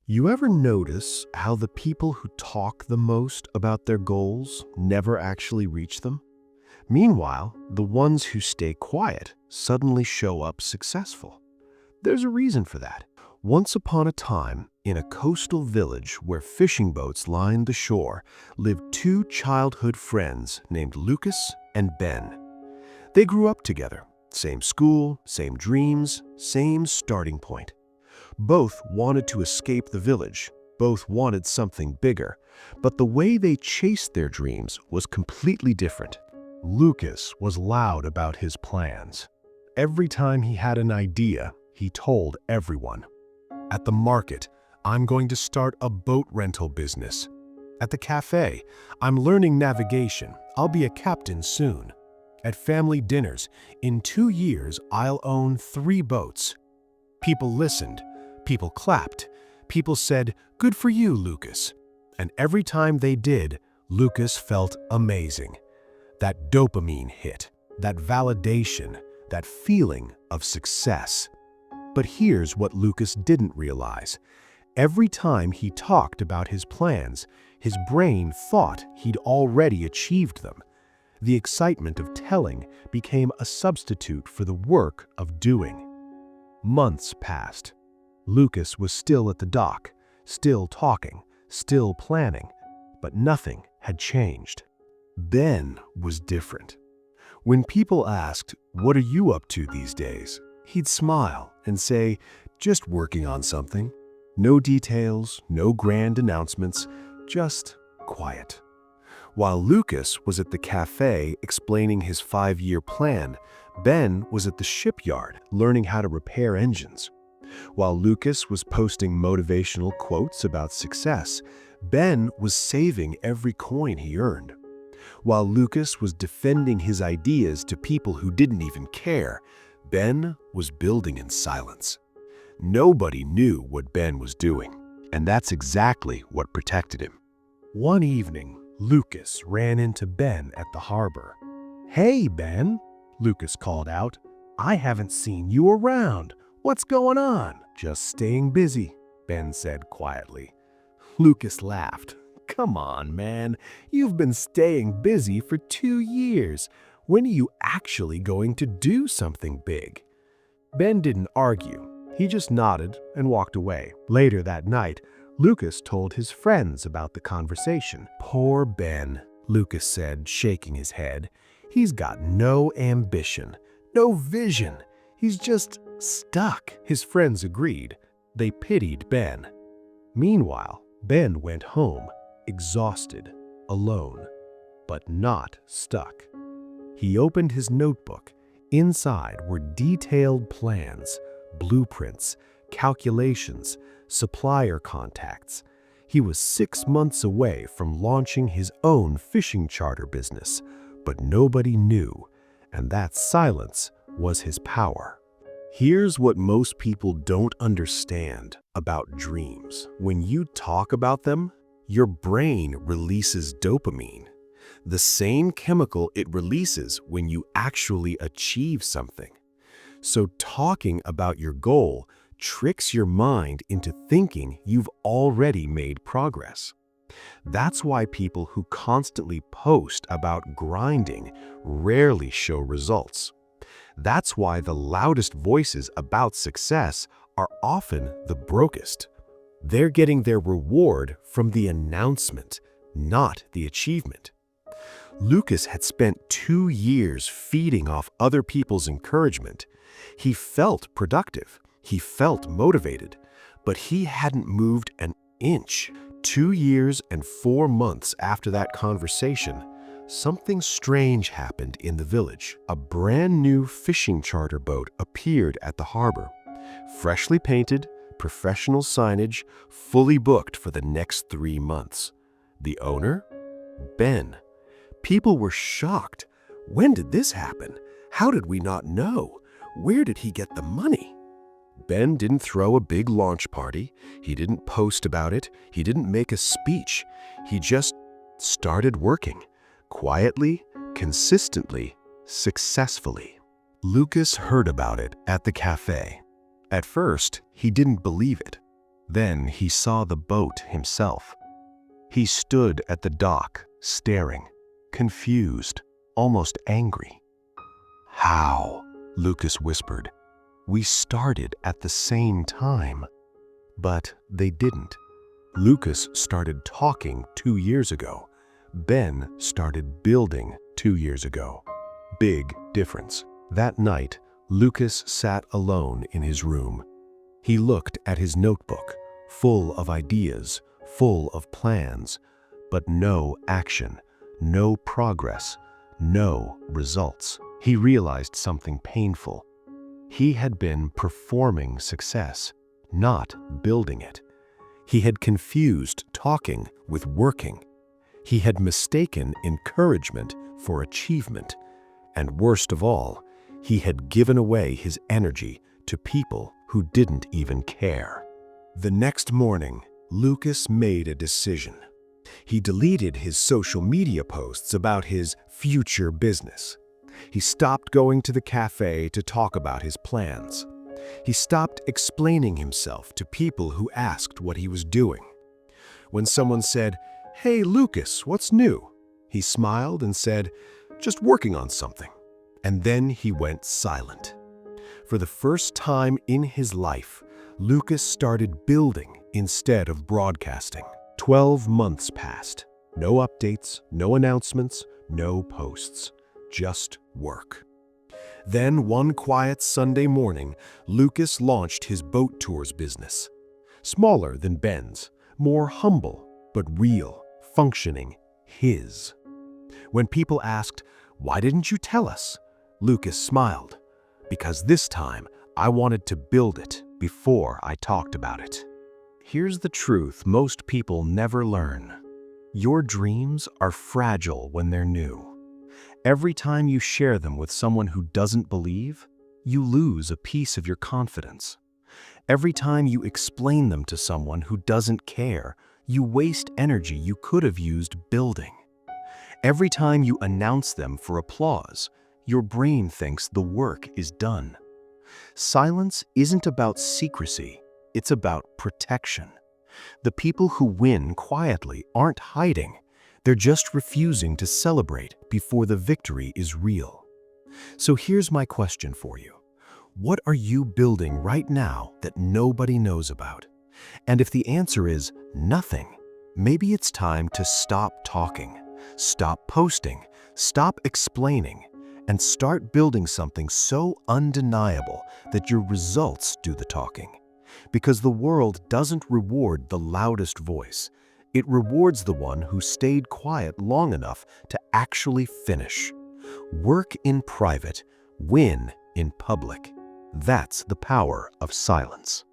You ever notice how the people who talk the most about their goals never actually reach them? Meanwhile, the ones who stay quiet suddenly show up successful. There's a reason for that. Once upon a time, in a coastal village where fishing boats lined the shore, lived two childhood friends named Lucas and Ben. They grew up together, same school, same dreams, same starting point. Both wanted to escape the village, both wanted something bigger, but the way they chased their dreams was completely different. Lucas was loud about his plans. Every time he had an idea, he told everyone. At the market, I'm going to start a boat rental business. At the cafe, I'm learning navigation. I'll be a captain soon. At family dinners, in 2 years, I'll own 3 boats. People listened. People clapped. People said, "Good for you, Lucas." And every time they did, Lucas felt amazing. That dopamine hit, that validation, that feeling of success. But here's what Lucas didn't realize. Every time he talked about his plans, his brain thought he'd already achieved them. The excitement of telling became a substitute for the work of doing. Months passed. Lucas was still at the dock, still talking, still planning, but nothing had changed. Ben was different. When people asked, "What are you up to these days?" he'd smile and say, "Just working on something." No details, no grand announcements, just quiet. While Lucas was at the cafe explaining his 5-year plan, Ben was at the shipyard learning how to repair engines. While Lucas was posting motivational quotes about success, Ben was saving every coin he earned. While Lucas was defending his ideas to people who didn't even care, Ben was building in silence. Nobody knew what Ben was doing, and that's exactly what protected him. One evening, Lucas ran into Ben at the harbor. "Hey, Ben," Lucas called out. "I haven't seen you around. What's going on?" "Just staying busy," Ben said quietly. Lucas laughed. "Come on, man. You've been staying busy for 2 years. When are you actually going to do something big?" Ben didn't argue. He just nodded and walked away. Later that night, Lucas told his friends about the conversation. "Poor Ben," Lucas said, shaking his head. "He's got no ambition, no vision. He's just stuck." His friends agreed. They pitied Ben. Meanwhile, Ben went home, exhausted, alone, but not stuck. He opened his notebook. Inside were detailed plans, blueprints, calculations, supplier contacts. He was 6 months away from launching his own fishing charter business, but nobody knew, and that silence was his power. Here's what most people don't understand about dreams. When you talk about them, your brain releases dopamine, the same chemical it releases when you actually achieve something. So talking about your goal tricks your mind into thinking you've already made progress. That's why people who constantly post about grinding rarely show results. That's why the loudest voices about success are often the brokest. They're getting their reward from the announcement, not the achievement. Lucas had spent 2 years feeding off other people's encouragement. He felt productive. He felt motivated, but he hadn't moved an inch. 2 years and 4 months after that conversation, something strange happened in the village. A brand new fishing charter boat appeared at the harbor. Freshly painted, professional signage, fully booked for the next 3 months. The owner? Ben. People were shocked. When did this happen? How did we not know? Where did he get the money? Ben didn't throw a big launch party. He didn't post about it. He didn't make a speech. He just started working. Quietly, consistently, successfully. Lucas heard about it at the cafe. At first, he didn't believe it. Then he saw the boat himself. He stood at the dock, staring, confused, almost angry. "How?" Lucas whispered. "We started at the same time." But they didn't. Lucas started talking 2 years ago. Ben started building 2 years ago. Big difference. That night, Lucas sat alone in his room. He looked at his notebook, full of ideas, full of plans, but no action, no progress, no results. He realized something painful. He had been performing success, not building it. He had confused talking with working. He had mistaken encouragement for achievement. And worst of all, he had given away his energy to people who didn't even care. The next morning, Lucas made a decision. He deleted his social media posts about his future business. He stopped going to the cafe to talk about his plans. He stopped explaining himself to people who asked what he was doing. When someone said, "Hey, Lucas, what's new?" he smiled and said, "Just working on something." And then he went silent. For the first time in his life, Lucas started building instead of broadcasting. 12 months passed. No updates, no announcements, no posts. Just work. Then one quiet Sunday morning, Lucas launched his boat tours business. Smaller than Ben's, more humble, but real, functioning, his. When people asked, "Why didn't you tell us?" Lucas smiled. "Because this time, I wanted to build it before I talked about it." Here's the truth most people never learn. Your dreams are fragile when they're new. Every time you share them with someone who doesn't believe, you lose a piece of your confidence. Every time you explain them to someone who doesn't care, you waste energy you could have used building. Every time you announce them for applause, your brain thinks the work is done. Silence isn't about secrecy, it's about protection. The people who win quietly aren't hiding. They're just refusing to celebrate before the victory is real. So here's my question for you. What are you building right now that nobody knows about? And if the answer is nothing, maybe it's time to stop talking, stop posting, stop explaining, and start building something so undeniable that your results do the talking. Because the world doesn't reward the loudest voice. It rewards the one who stayed quiet long enough to actually finish. Work in private, win in public. That's the power of silence.